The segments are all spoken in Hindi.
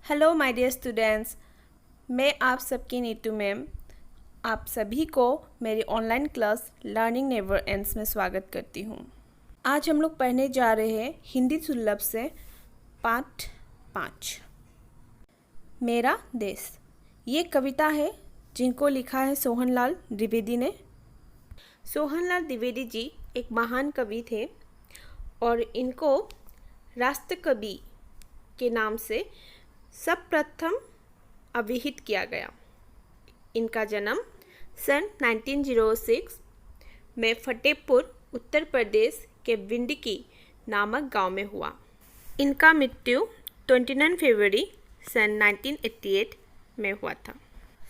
हेलो माय डियर स्टूडेंट्स, मैं आप सबकी नीतू मैम आप सभी को मेरी online class learning never ends में स्वागत करती हूँ। आज हम लोग पढ़ने जा रहे हैं हिंदी सुलभ से पाठ 5 मेरा देश। ये कविता है जिनको लिखा है सोहनलाल द्विवेदी ने। सोहनलाल द्विवेदी जी एक महान कवि थे और इनको राष्ट्र कवि के नाम से सर्वप्रथम अभिहित किया गया। इनका जन्म सन 1906 में फतेहपुर उत्तर प्रदेश के विंडकी नामक गांव में हुआ। इनका मृत्यु 29 फरवरी सन 1988 में हुआ था।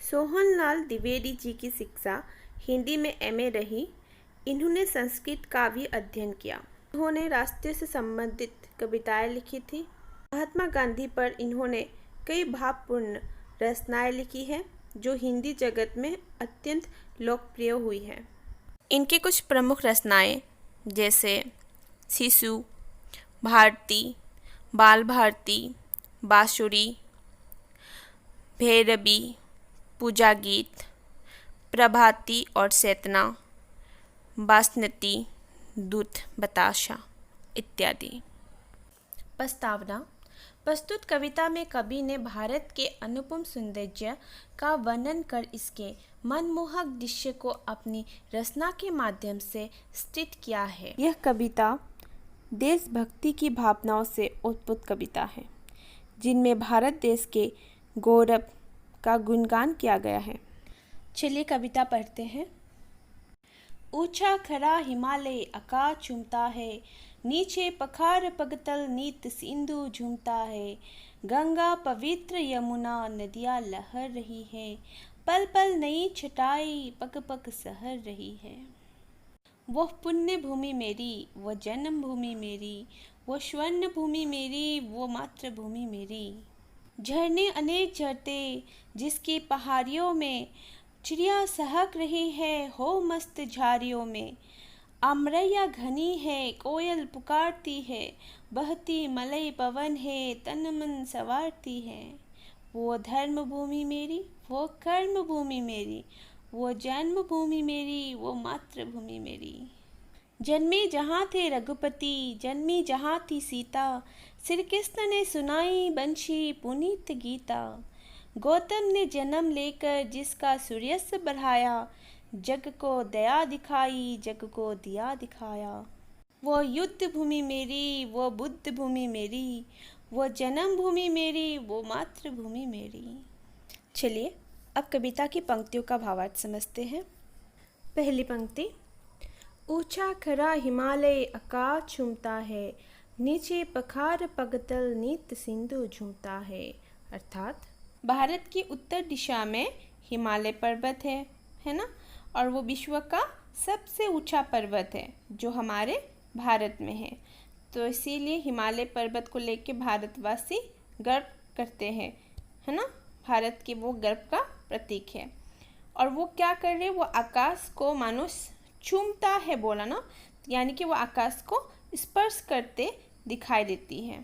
सोहनलाल द्विवेदी जी की शिक्षा हिंदी में एमए रही। इन्होंने संस्कृत का भी अध्ययन किया। उन्होंने राष्ट्र से संबंधित कविताएं लिखी थी। महात्मा गांधी पर इन्होंने कई भावपूर्ण रचनाएं लिखी हैं जो हिंदी जगत में अत्यंत लोकप्रिय हुई हैं। इनके कुछ प्रमुख रचनाएं जैसे शिशु, भारती, बाल भारती, बांसुरी, भैरवी, पूजा गीत, प्रभाती और चेतना, बासंती, दूत बताशा इत्यादि। प्रस्तावना। प्रस्तुत कविता में कवि ने भारत के अनुपम सौंदर्य का वर्णन कर इसके मनमोहक दृश्य को अपनी रचना के माध्यम से स्थित किया है। यह कविता देशभक्ति की भावनाओं से उत्पन्न कविता है जिनमें भारत देश के गौरव का गुणगान किया गया है। चलिए कविता पढ़ते हैं। ऊंचा खड़ा हिमालय आकाश चूमता है, नीचे पखार पगतल नीत सिंधु झूमता है। गंगा पवित्र यमुना नदियाँ लहर रही है, पल पल नई छटाई पग पग सहर रही है। वो पुण्य भूमि मेरी, वो जन्म भूमि मेरी, वो स्वर्ण भूमि मेरी, वो मातृभूमि मेरी। झरने अनेक झरते जिसकी पहाड़ियों में, चिड़िया सहक रही है हो मस्त झाड़ियों में। अमरैया घनी है कोयल पुकारती है, बहती मलय पवन है तन मन संवारती है। वो धर्म भूमि मेरी, वो कर्म भूमि मेरी, वो जन्म भूमि मेरी, वो मातृभूमि मेरी। जन्मे जहाँ थे रघुपति, जन्मी जहाँ थी सीता, श्री कृष्ण ने सुनाई बंशी पुनीत गीता। गौतम ने जन्म लेकर जिसका सूर्यस्य बढ़ाया, जग को दया दिखाई जग को दिया दिखाया। वो युद्ध भूमि मेरी, वो बुद्ध भूमि मेरी, वो जन्म भूमि मेरी, वो मातृभूमि मेरी। चलिए अब कविता की पंक्तियों का भावार्थ समझते हैं। पहली पंक्ति। ऊंचा खड़ा हिमालय आकाश चूमता है, नीचे पखार पगतल नीत सिंधु झूमता है। अर्थात भारत की उत्तर दिशा में हिमालय पर्वत है ना, और वो विश्व का सबसे ऊंचा पर्वत है जो हमारे भारत में है। तो इसीलिए हिमालय पर्वत को लेके भारतवासी गर्व करते हैं, है ना। भारत के वो गर्व का प्रतीक है। और वो क्या कर रहे हैं, वो आकाश को मानो चूमता है बोला ना, यानी कि वो आकाश को स्पर्श करते दिखाई देती है।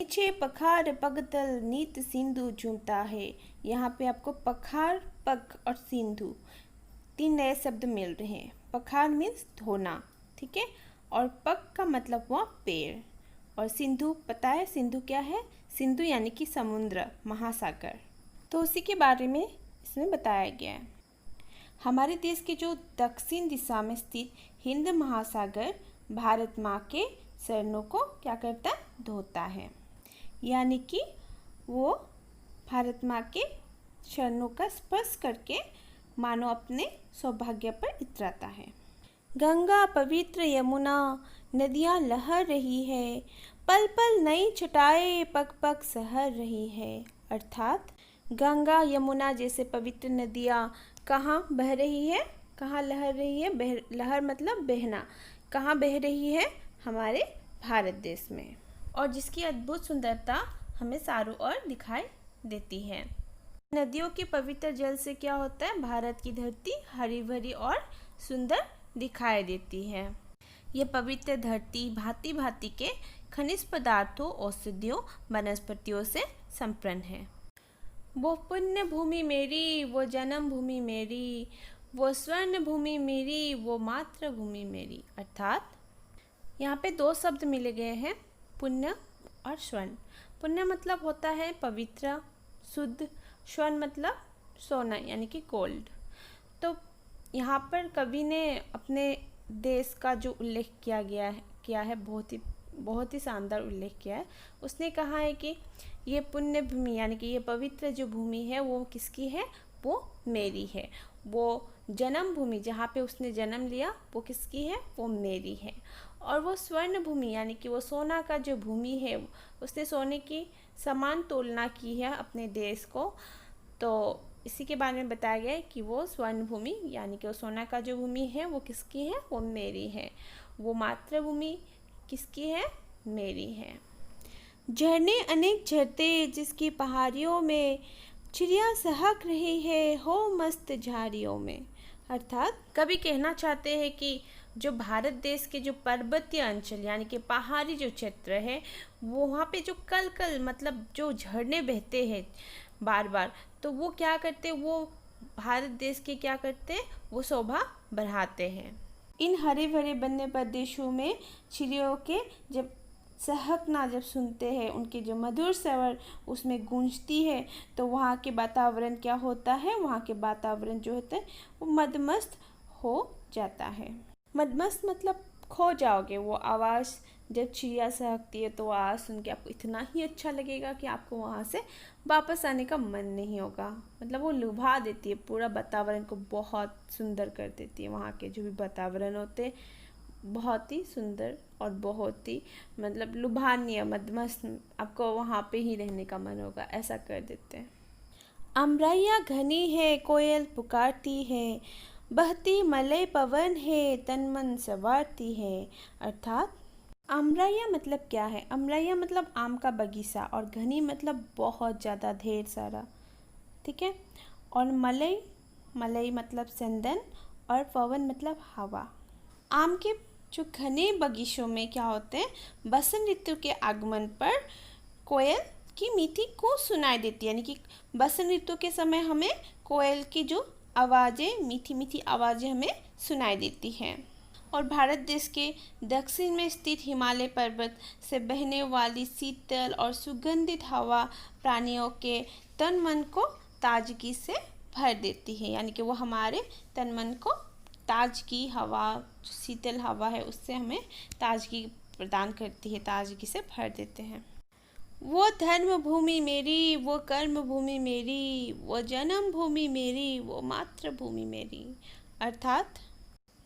नीचे पखार पगतल नीत सिंधु झूमता है। यहाँ पे आपको पखार पग और सिंधु तीन नए शब्द मिल रहे हैं। पखार मीन्स धोना, ठीक है, और पग का मतलब हुआ पेड़, और सिंधु पता है सिंधु क्या है, सिंधु यानी कि समुद्र, महासागर। तो उसी के बारे में इसमें बताया गया है। हमारे देश के जो दक्षिण दिशा में स्थित हिंद महासागर भारत माँ के चरणों को क्या करता है, धोता है, यानी कि वो भारत माँ के चरणों का स्पर्श करके मानो अपने सौभाग्य पर इतराता है। गंगा पवित्र यमुना नदियाँ लहर रही है, पल पल नई छटाए पग पग सहर रही है। अर्थात गंगा यमुना जैसे पवित्र नदियाँ कहाँ बह रही है, कहाँ लहर रही है। लहर मतलब बहना। कहाँ बह रही है, हमारे भारत देश में, और जिसकी अद्भुत सुंदरता हमें चारों ओर दिखाई देती है। नदियों के पवित्र जल से क्या होता है, भारत की धरती हरी भरी और सुंदर दिखाई देती है। यह पवित्र धरती भांति भांति के खनिज पदार्थों, औषधियों, वनस्पतियों से संप्रन है। वो पुण्य भूमि मेरी, वो जन्म भूमि मेरी, वो स्वर्ण भूमि मेरी, वो मातृभूमि मेरी। अर्थात यहाँ पे दो शब्द मिले गए हैं, पुण्य और स्वर्ण। पुण्य मतलब होता है पवित्र, शुद्ध। स्वर्ण मतलब सोना यानी कि गोल्ड। तो यहाँ पर कवि ने अपने देश का जो उल्लेख किया है बहुत ही शानदार उल्लेख किया है। उसने कहा है कि ये पुण्य भूमि यानी कि ये पवित्र जो भूमि है वो किसकी है, वो मेरी है। वो जन्म भूमि जहाँ पे उसने जन्म लिया वो किसकी है, वो मेरी है। और वो स्वर्ण भूमि यानी कि वो सोना का जो भूमि है, उसने सोने की समान तुलना की है अपने देश को। तो इसी के बारे में बताया गया है कि वो स्वर्ण भूमि यानी कि वो सोना का जो भूमि है वो किसकी है, वो मेरी है। वो मातृभूमि किसकी है, मेरी है। झरने अनेक झरते जिसकी पहाड़ियों में, चिड़िया सहक रही है हो मस्त झाड़ियों में। अर्थात कवि कहना चाहते हैं कि जो भारत देश के जो पर्वतीय अंचल यानी कि पहाड़ी जो क्षेत्र है, वो वहाँ पे जो कल मतलब जो झरने बहते हैं बार बार, तो वो क्या करते, वो भारत देश के क्या करते, वो शोभा बढ़ाते हैं। इन हरे भरे वन्य प्रदेशों में चिड़ियों के जब सहकना जब सुनते हैं, उनकी जो मधुर स्वर उसमें गूंजती है, तो वहाँ के वातावरण क्या होता है, वहाँ के वातावरण जो होता है वो मदमस्त हो जाता है। मदमस्त मतलब खो जाओगे। वो आवाज़ जब चिड़िया सहकती है तो आवाज़ सुन के आपको इतना ही अच्छा लगेगा कि आपको वहाँ से वापस आने का मन नहीं होगा। मतलब वो लुभा देती है, पूरा वातावरण को बहुत सुंदर कर देती है। वहाँ के जो भी वातावरण होते बहुत ही सुंदर और बहुत ही मतलब लुभानीय, मदमस्त, आपको वहाँ पे ही रहने का मन होगा, ऐसा कर देते हैं। अमरैया घनी है, कोयल पुकारती है, बहती मलय पवन है, तन मन संवारती है। अर्थात अमरैया मतलब क्या है, अमरैया मतलब आम का बगीचा, और घनी मतलब बहुत ज़्यादा, ढेर सारा, ठीक है। और मलय मतलब चंदन, और पवन मतलब हवा। आम के जो घने बगीचों में क्या होते हैं, बसंत ऋतु के आगमन पर कोयल की मीठी कूक सुनाई देती है। यानी कि बसंत ऋतु के समय हमें कोयल की जो आवाज़ें, मीठी मीठी आवाज़ें हमें सुनाई देती हैं। और भारत देश के दक्षिण में स्थित हिमालय पर्वत से बहने वाली शीतल और सुगंधित हवा प्राणियों के तन मन को ताजगी से भर देती है। यानी कि वो हमारे तन मन को ताजगी, हवा, शीतल हवा है उससे हमें ताजगी प्रदान करती है, ताजगी से भर देते हैं। वो धर्म भूमि मेरी, वो कर्म भूमि मेरी, वो जन्म भूमि मेरी, वो मातृभूमि मेरी। अर्थात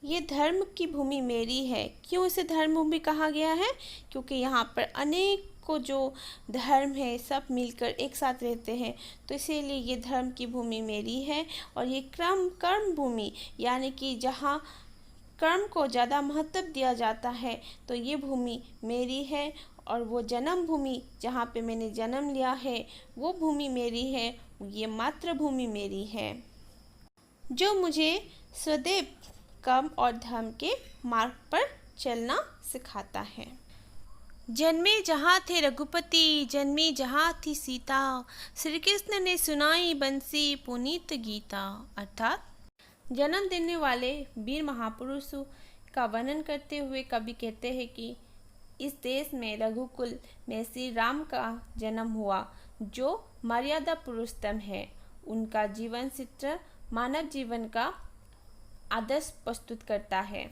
ये धर्म की भूमि मेरी है। क्यों इसे धर्म भूमि कहा गया है, क्योंकि यहाँ पर अनेक को जो धर्म है सब मिलकर एक साथ रहते हैं, तो इसीलिए ये धर्म की भूमि मेरी है। और ये कर्म भूमि यानी कि जहाँ कर्म को ज़्यादा महत्व दिया जाता है, तो ये भूमि मेरी है। और वो जन्म भूमि जहाँ पे मैंने जन्म लिया है वो भूमि मेरी है, ये मातृभूमि मेरी है, जो मुझे सदैव कर्म और धर्म के मार्ग पर चलना सिखाता है। जन्मे जहाँ थे रघुपति, जन्मी जहाँ थी सीता, श्री कृष्ण ने सुनाई बंसी पुनीत गीता। अर्थात जन्म देने वाले वीर महापुरुष का वर्णन करते हुए कवि कहते हैं कि इस देश में रघुकुल में श्री राम का जन्म हुआ, जो मर्यादा पुरुषोत्तम है। उनका जीवन चित्र मानव जीवन का आदर्श प्रस्तुत करता है,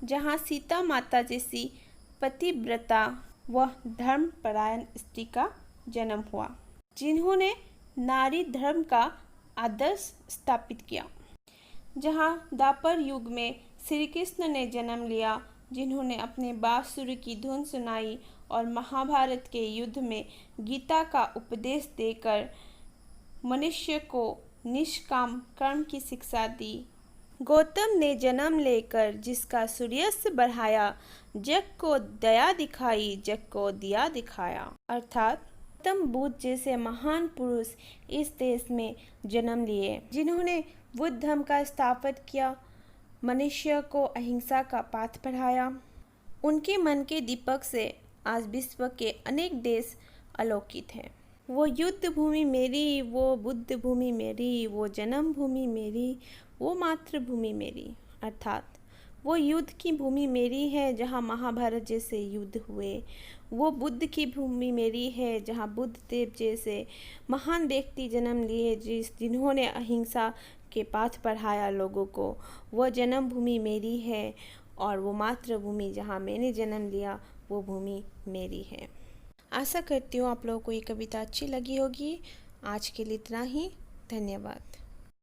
जहाँ सीता माता जैसी पतिव्रता व धर्मपरायण स्त्री का जन्म हुआ, जिन्होंने नारी धर्म का आदर्श स्थापित किया। जहाँ द्वापर युग में श्री कृष्ण ने जन्म लिया, जिन्होंने अपने बांसुरी की धुन सुनाई और महाभारत के युद्ध में गीता का उपदेश देकर मनुष्य को निष्काम कर्म की शिक्षा दी। गौतम ने जन्म लेकर जिसका सूर्यस्य बढ़ाया, जग को दया दिखाई, जग को दिया दिखाया। अर्थात गौतम बुद्ध जैसे महान पुरुष इस देश में जन्म लिए, जिन्होंने बुद्ध धर्म का स्थापित किया, मनुष्य को अहिंसा का पाठ पढ़ाया। उनके मन के दीपक से आज विश्व के अनेक देश आलोकित हैं। वो युद्ध भूमि मेरी, वो बुद्ध भूमि मेरी, वो जन्म भूमि मेरी, वो मातृभूमि मेरी। अर्थात वो युद्ध की भूमि मेरी है जहाँ महाभारत जैसे युद्ध हुए, वो बुद्ध की भूमि मेरी है जहाँ बुद्ध देव जैसे महान व्यक्ति जन्म लिए, जिन्होंने अहिंसा के पाथ पढ़ाया लोगों को। वो जन्म भूमि मेरी है और वो मातृभूमि जहाँ मैंने जन्म लिया, वो भूमि मेरी है। आशा करती हूँ आप लोगों को ये कविता अच्छी लगी होगी। आज के लिए इतना ही। धन्यवाद।